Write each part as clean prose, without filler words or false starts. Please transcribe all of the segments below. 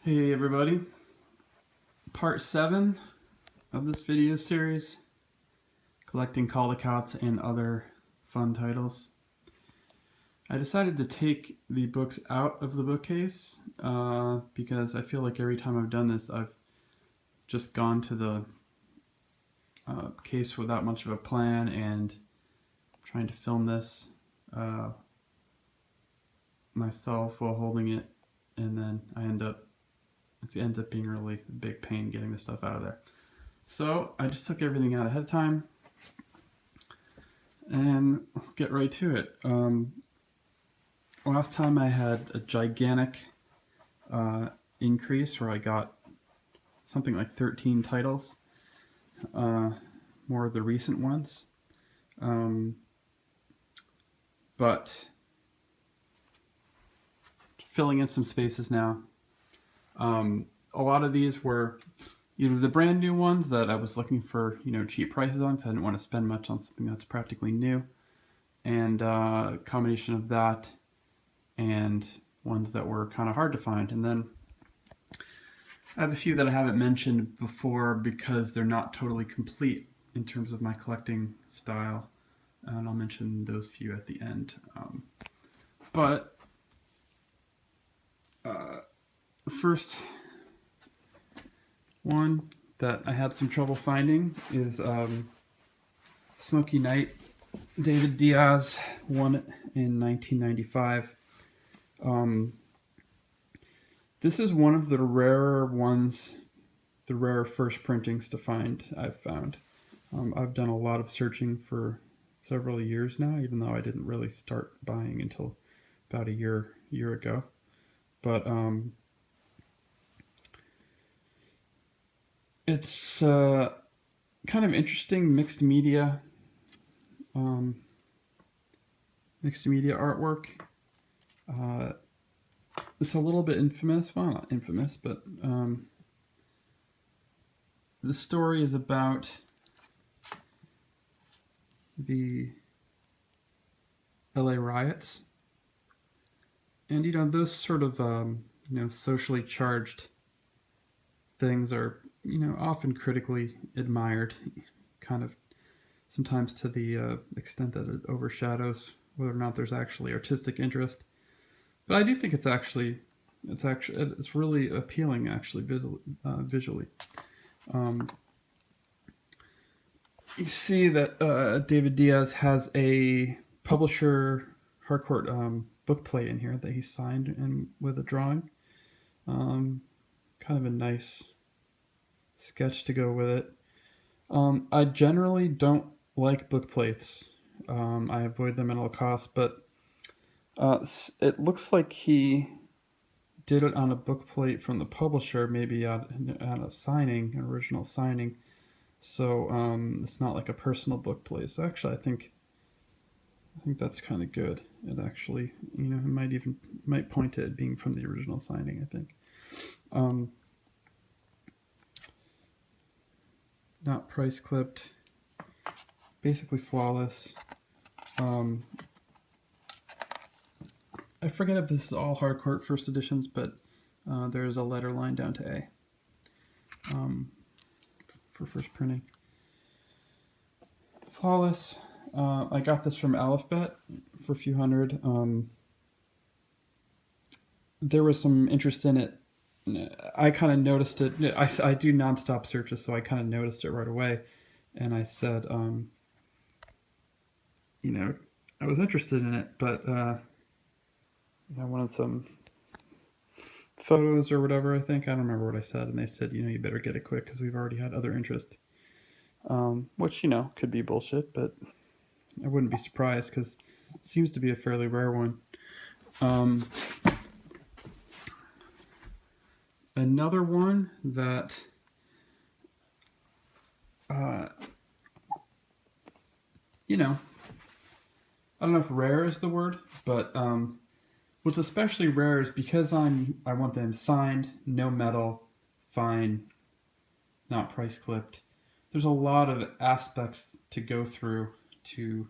Hey everybody, part 7 of this video series, collecting Caldecott and other fun titles. I decided to take the books out of the bookcase because I feel like every time I've done this I've just gone to the case without much of a plan and trying to film this myself while holding it, and then it ends up being really a big pain getting the stuff out of there. So I just took everything out ahead of time and we'll get right to it. Last time I had a gigantic increase where I got something like 13 titles, more of the recent ones. But filling in some spaces now. A lot of these were either the brand new ones that I was looking for, cheap prices on, because I didn't want to spend much on something that's practically new, and a combination of that and ones that were kind of hard to find. And then I have a few that I haven't mentioned before because they're not totally complete in terms of my collecting style, and I'll mention those few at the end. But the first one that I had some trouble finding is Smoky Night, David Diaz, won it in 1995. This is one of the rarer ones, the rarer first printings to find, I've found. I've done a lot of searching for several years now, even though I didn't really start buying until about a year ago. But it's kind of interesting mixed media artwork. It's a little bit infamous. Well, not infamous, but the story is about the LA riots. And, those sort of, socially charged things are, often critically admired, kind of sometimes to the extent that it overshadows whether or not there's actually artistic interest. But I do think it's really appealing, actually, visually. You see that David Diaz has a publisher hardcourt bookplate in here that he signed and with a drawing. Kind of a nice sketch to go with it. I generally don't like bookplates. I avoid them at all costs, but it looks like he did it on a bookplate from the publisher, maybe at a signing, an original signing. So it's not like a personal bookplate. So actually, I think that's kind of good. It actually, it might point to it being from the original signing, I think. Not price clipped, basically flawless. I forget if this is all hardcourt first editions, but there's a letter line down to A for first printing. Flawless. I got this from Alphabet for a few hundred. There was some interest in it. I kind of noticed it. I do nonstop searches, so I kind of noticed it right away. And I said, I was interested in it, but I wanted some photos or whatever, I think. I don't remember what I said. And they said, you better get it quick because we've already had other interest. Which, could be bullshit, but I wouldn't be surprised because it seems to be a fairly rare one. Another one that I don't know if rare is the word, but what's especially rare is because I want them signed, no metal, fine, not price clipped. There's a lot of aspects to go through to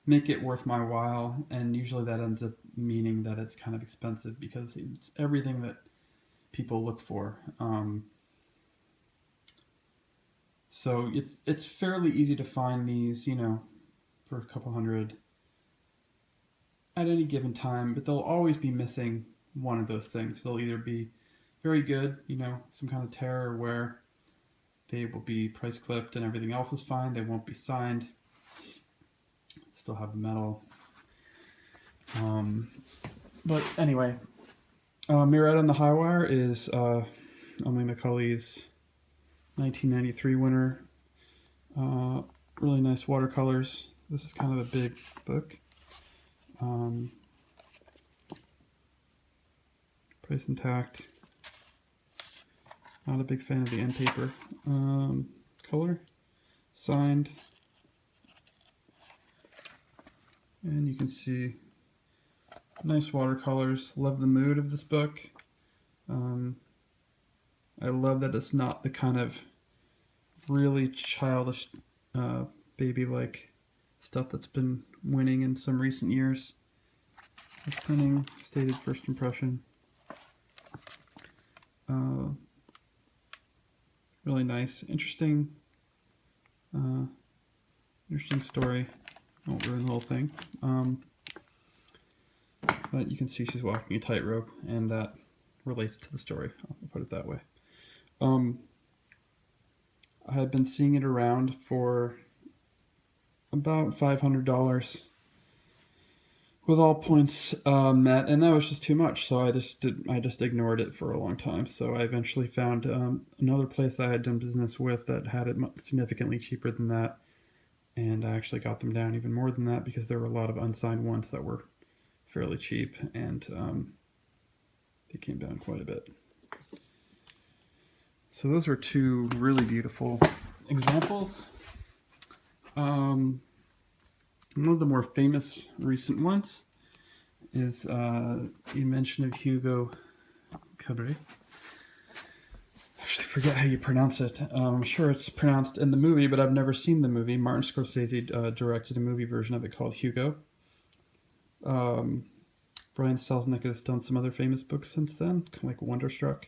make it worth my while, and usually that ends up meaning that it's kind of expensive because it's everything that people look for. So it's fairly easy to find these, for a couple hundred at any given time, but they'll always be missing one of those things. They'll either be very good, some kind of tear, or where they will be price clipped and everything else is fine. They won't be signed. Still have the metal. But anyway, Mirette on the High Wire is only McCully's 1993 winner. Really nice watercolors. This is kind of a big book. Price intact. Not a big fan of the end paper. Color. Signed. And you can see nice watercolors. Love the mood of this book. I love that it's not the kind of really childish, baby-like stuff that's been winning in some recent years. Printing, stated first impression. Really nice, interesting story. Won't ruin the whole thing. But you can see she's walking a tightrope, and that relates to the story. I'll put it that way. I had been seeing it around for about $500 with all points met, and that was just too much. So I just ignored it for a long time. So I eventually found another place I had done business with that had it significantly cheaper than that, and I actually got them down even more than that because there were a lot of unsigned ones that were fairly cheap, and they came down quite a bit. So those are two really beautiful examples. One of the more famous recent ones is Invention of Hugo Cabret. I actually forget how you pronounce it. I'm sure it's pronounced in the movie, but I've never seen the movie. Martin Scorsese directed a movie version of it called Hugo. Brian Selznick has done some other famous books since then, like Wonderstruck.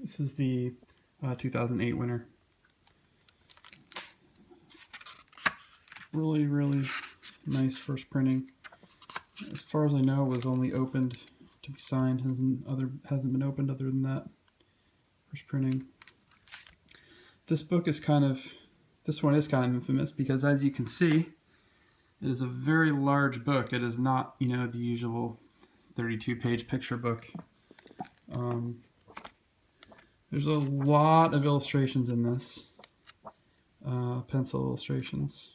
This is the 2008 winner. Really, really nice first printing. As far as I know, it was only opened to be signed. Hasn't been opened other than that. First printing. This one is kind of infamous because, as you can see, it is a very large book. It is not, the usual 32-page picture book. There's a lot of illustrations in this. Pencil illustrations.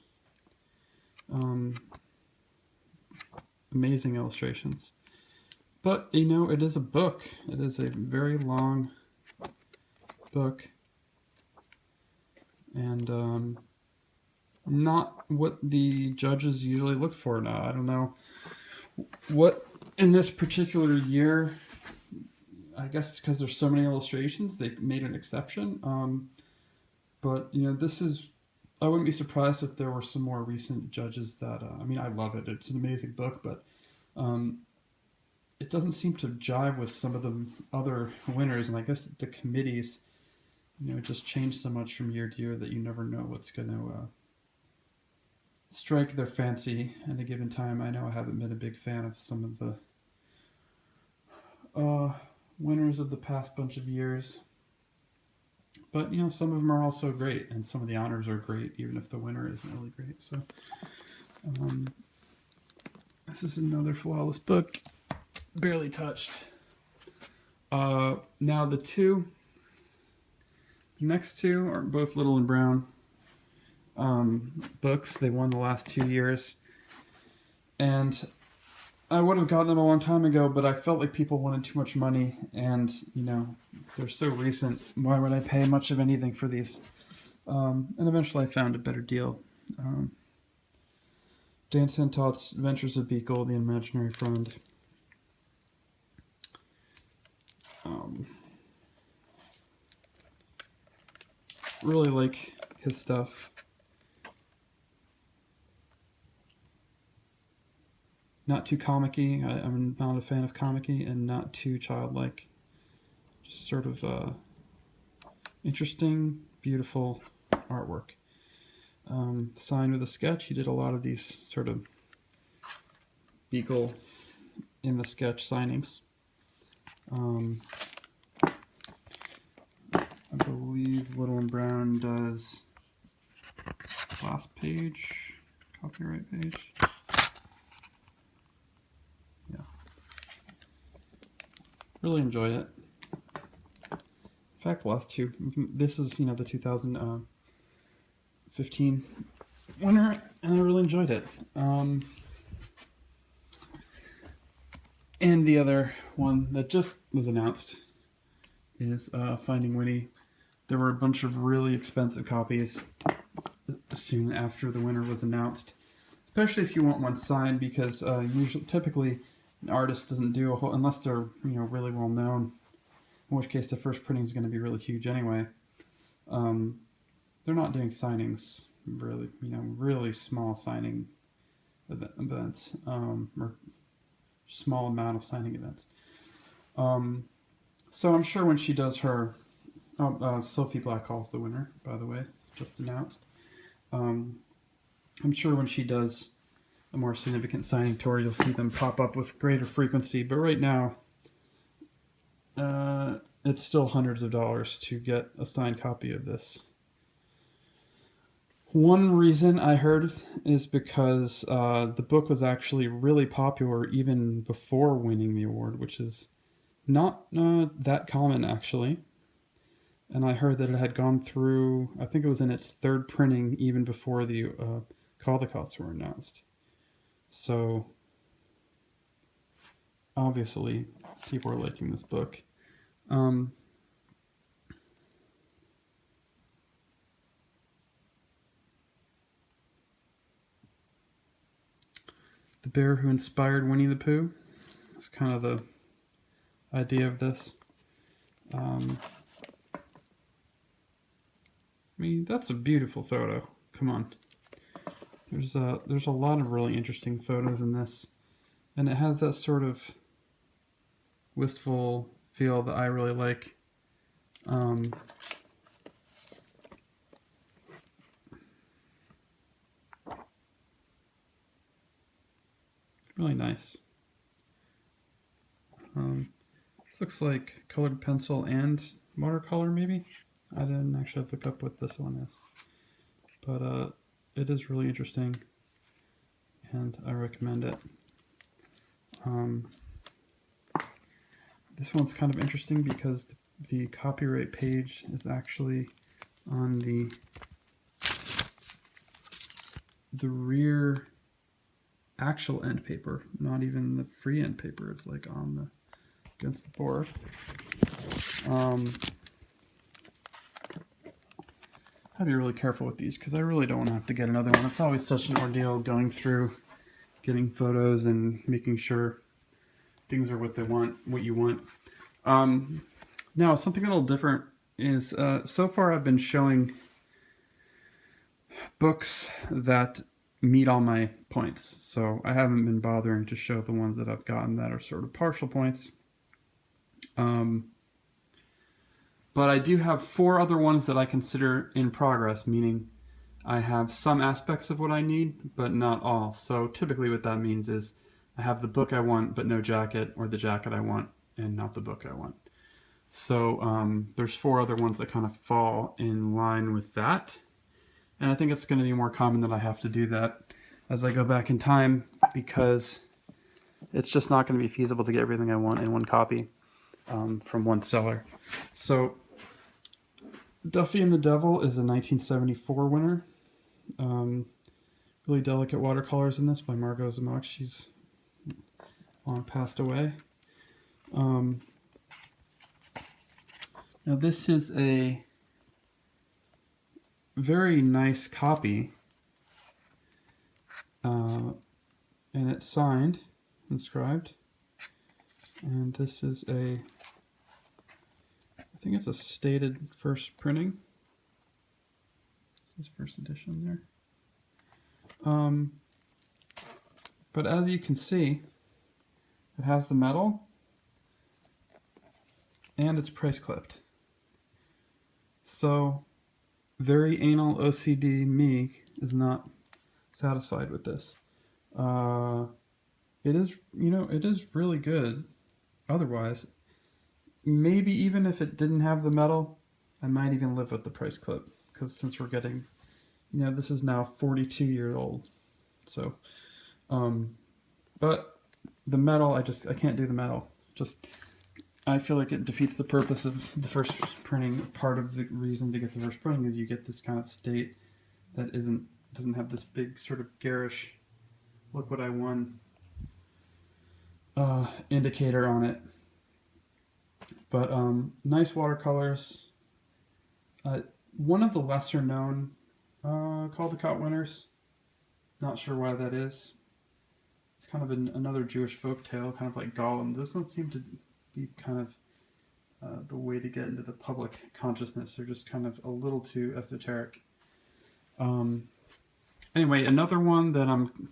Amazing illustrations. But, it is a book. It is a very long book. And not what the judges usually look for now. I don't know what in this particular year. I guess because there's so many illustrations, they made an exception. But this is. I wouldn't be surprised if there were some more recent judges that. I love it. It's an amazing book, but it doesn't seem to jive with some of the other winners, and I guess the committees, just change so much from year to year that you never know what's going to strike their fancy at a given time. I know I haven't been a big fan of some of the winners of the past bunch of years, but some of them are also great, and some of the honors are great, even if the winner isn't really great. So this is another flawless book, barely touched. Now the next two are both Little and Brown books. They won the last 2 years, and I would have gotten them a long time ago, but I felt like people wanted too much money, and they're so recent. Why would I pay much of anything for these? And eventually I found a better deal. Dan Santat's Adventures of Beekle, The Imaginary Friend. Really like his stuff. not too comic-y. I'm not a fan of comic-y, and not too childlike. Just sort of interesting, beautiful artwork. Signed with a sketch. He did a lot of these sort of Beekle in the sketch signings. I believe Little and Brown does last page, copyright page. Yeah. Really enjoyed it. In fact, the last two. This is, the 2015 winner, and I really enjoyed it. And the other one that just was announced is Finding Winnie. There were a bunch of really expensive copies soon after the winner was announced, especially if you want one signed, because typically an artist doesn't do a whole, unless they're really well known, in which case the first printing is going to be really huge anyway. They're not doing signings, really, really small signing events, or small amount of signing events. So I'm sure when she does her, Sophie Blackall's the winner, by the way, just announced. I'm sure when she does a more significant signing tour, you'll see them pop up with greater frequency. But right now, it's still hundreds of dollars to get a signed copy of this. One reason I heard is because the book was actually really popular even before winning the award, which is not that common, actually. And I heard that it had gone through, I think it was in its third printing even before the Caldecotts were announced. So, obviously, people are liking this book. The bear who inspired Winnie the Pooh. That's kind of the idea of this. I mean, that's a beautiful photo. Come on. There's a lot of really interesting photos in this, and it has that sort of wistful feel that I really like. Really nice. This looks like colored pencil and watercolor, maybe. I didn't actually look up what this one is, but it is really interesting, and I recommend it. This one's kind of interesting because the copyright page is actually on the rear actual end paper, not even the free end paper. It's like on the against the board. I'd be really careful with these because I really don't want to have to get another one. It's always such an ordeal going through getting photos and making sure things are what you want. Now, something a little different is so far I've been showing books that meet all my points. So I haven't been bothering to show the ones that I've gotten that are sort of partial points. But I do have 4 other ones that I consider in progress, meaning I have some aspects of what I need, but not all. So typically what that means is I have the book I want, but no jacket, or the jacket I want, and not the book I want. So there's 4 other ones that kind of fall in line with that. And I think it's going to be more common that I have to do that as I go back in time, because it's just not going to be feasible to get everything I want in one copy from one seller. So Duffy and the Devil is a 1974 winner. Really delicate watercolors in this by Margot Zamock. She's long passed away. Now this is a very nice copy, and it's signed, inscribed, and this is I think it's a stated first printing. This is first edition there. But as you can see, it has the metal and it's price clipped. So very anal OCD me is not satisfied with this. It is, it is really good. Otherwise, maybe even if it didn't have the metal, I might even live with the price clip, because since we're getting, this is now 42 years old. So, but the metal, I can't do the metal. I feel like it defeats the purpose of the first printing. Part of the reason to get the first printing is you get this kind of state that doesn't have this big sort of garish, look what I won indicator on it. But nice watercolors. One of the lesser known Caldecott winners. Not sure why that is. It's kind of another Jewish folktale, kind of like Gollum. Those don't seem to be kind of the way to get into the public consciousness. They're just kind of a little too esoteric. Anyway, another one that I'm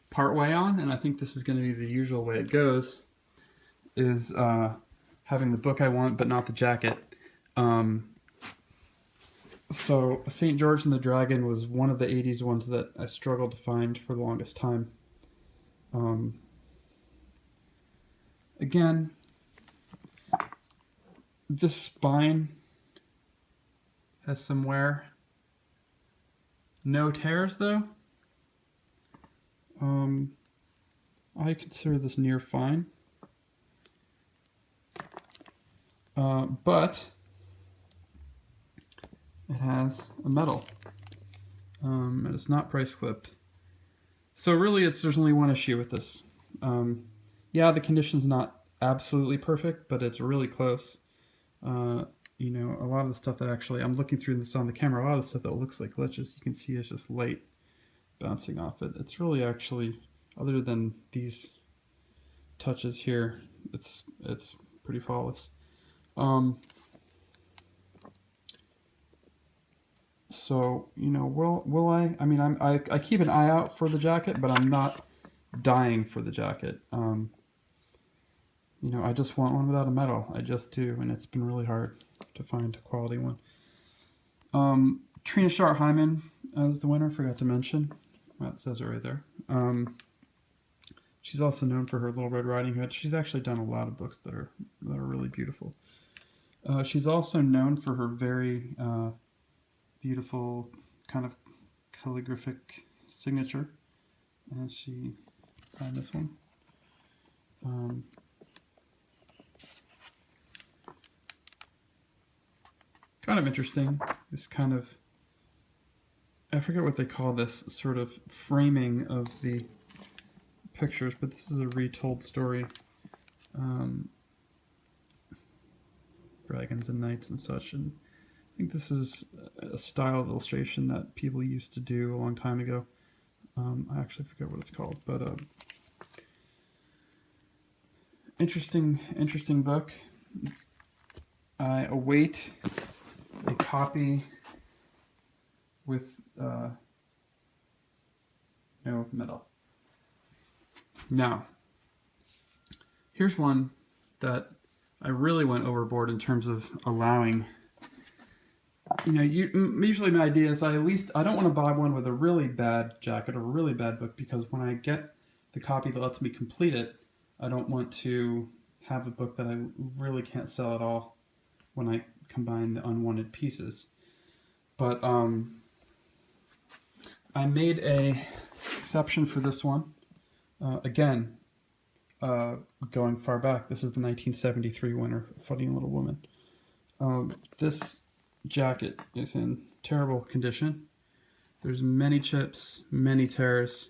part way on, and I think this is going to be the usual way it goes, is having the book I want, but not the jacket. So St. George and the Dragon was one of the 80s ones that I struggled to find for the longest time. Again, this spine has some wear. No tears though. I consider this near fine. But it has a metal. And it's not price clipped. So really there's only one issue with this. Yeah, the condition's not absolutely perfect, but it's really close. A lot of the stuff that actually, I'm looking through this on the camera, a lot of the stuff that looks like glitches, you can see it's just light bouncing off it. It's really actually, other than these touches here, it's pretty flawless. So, will I? I mean, I keep an eye out for the jacket, but I'm not dying for the jacket. I just want one without a metal. I just do, and it's been really hard to find a quality one. Trina Sharp-Hyman is the winner, forgot to mention. Well, it says it right there. She's also known for her Little Red Riding Hood. She's actually done a lot of books that are really beautiful. She's also known for her very beautiful kind of calligraphic signature. And she signed this one. Kind of interesting, this kind of, I forget what they call this sort of framing of the pictures, but this is a retold story. Dragons and knights and such, and I think this is a style of illustration that people used to do a long time ago. I actually forget what it's called, but interesting book. I await a copy with no metal. Now, here's one that I really went overboard in terms of allowing. Usually my idea is I don't want to buy one with a really bad jacket or a really bad book, because when I get the copy that lets me complete it, I don't want to have a book that I really can't sell at all when I combine the unwanted pieces. But I made a exception for this one. Again, going far back, this is the 1973 winner, Funny Little Woman. This jacket is in terrible condition. There's many chips, many tears,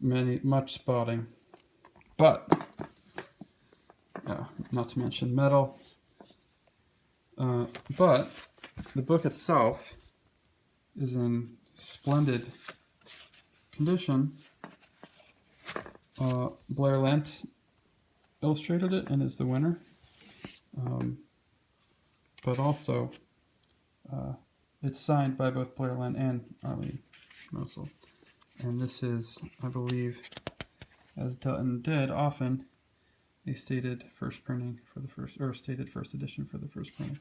much spotting, but not to mention metal. But the book itself is in splendid condition. Blair Lent illustrated it and is the winner. But also, it's signed by both Blair Lent and Arlene Mosel. And this is, I believe, as Dutton did often, a stated first printing for the first, or stated first edition for the first printing.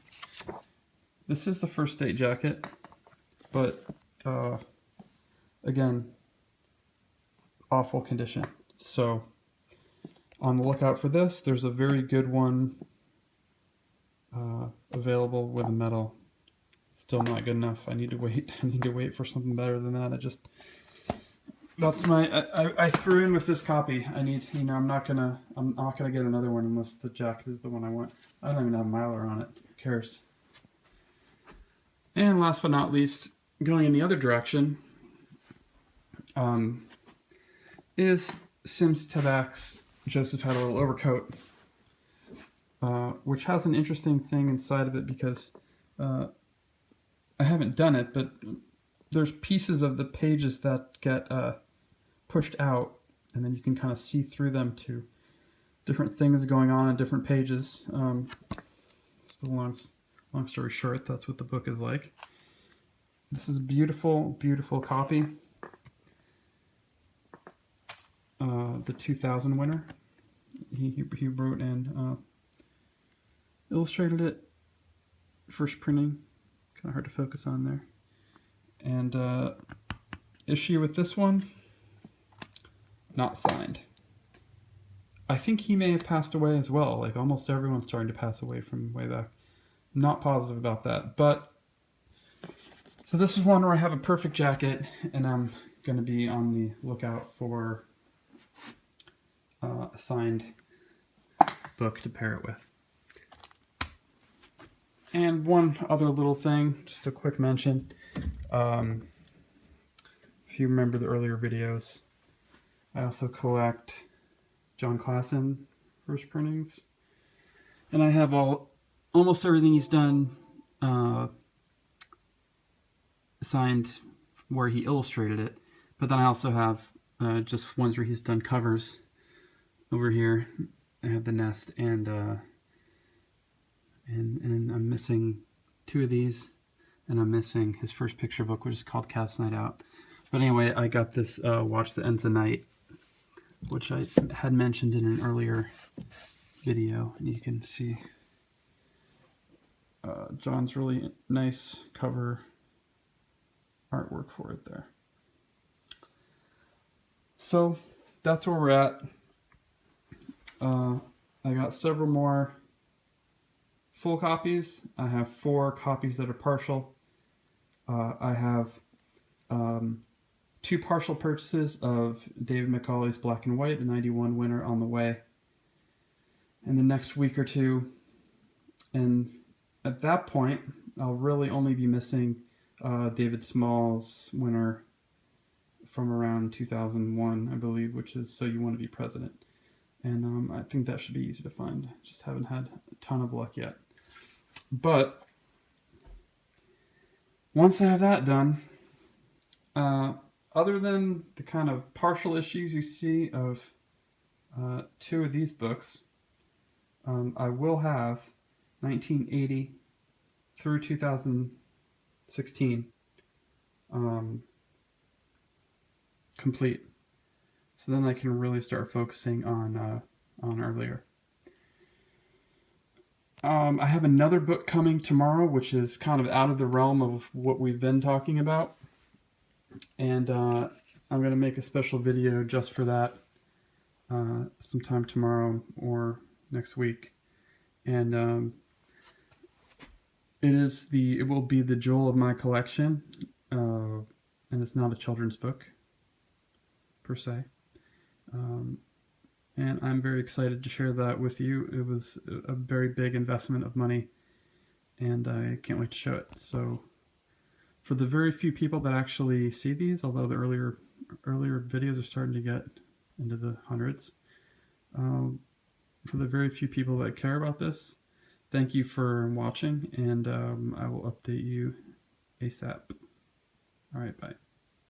This is the first date jacket, but again, awful condition. So on the lookout for this. There's a very good one available with a metal. Still not good enough. I need to wait. I need to wait for something better than that. That's my. I threw in with this copy. I need. I'm not gonna get another one unless the jacket is the one I want. I don't even have Mylar on it. Who cares? And last but not least, going in the other direction, is Sims Tabak's Joseph Had a Little Overcoat, which has an interesting thing inside of it because I haven't done it, but there's pieces of the pages that get pushed out, and then you can kind of see through them to different things going on in different pages. So long story short, that's what the book is like. This is a beautiful, beautiful copy. The 2000 winner. He wrote and illustrated it. First printing. Kind of hard to focus on there. And issue with this one, not signed. I think he may have passed away as well. Like almost everyone's starting to pass away from way back. Not positive about that, but so this is one where I have a perfect jacket, and I'm going to be on the lookout for a signed book to pair it with. And one other little thing, just a quick mention. If you remember the earlier videos, I also collect John Klassen first printings, and I have almost everything he's done signed where he illustrated it, but then I also have just ones where he's done covers. Over here I have the nest, and I'm missing two of these, and I'm missing his first picture book, which is called Cat's Night Out. But anyway, I got this Watch the Ends of Night, which I had mentioned in an earlier video, and you can see John's really nice cover artwork for it there. So that's where we're at. I got several more full copies. I have 4 copies that are partial. I have 2 partial purchases of David McCauley's Black and White, the 91 winner, on the way in the next week or two. And at that point, I'll really only be missing David Small's winner from around 2001, I believe, which is So You Want to Be President. And I think that should be easy to find. Just haven't had a ton of luck yet. But once I have that done, other than the kind of partial issues you see of 2 of these books, I will have 1980 through 2016 complete. So then I can really start focusing on earlier. I have another book coming tomorrow, which is kind of out of the realm of what we've been talking about. And I'm going to make a special video just for that sometime tomorrow or next week. And it will be the jewel of my collection. And it's not a children's book, per se. And I'm very excited to share that with you. It was a very big investment of money, and I can't wait to show it. So for the very few people that actually see these, although the earlier videos are starting to get into the hundreds, for the very few people that care about this, thank you for watching, and I will update you ASAP. All right, bye.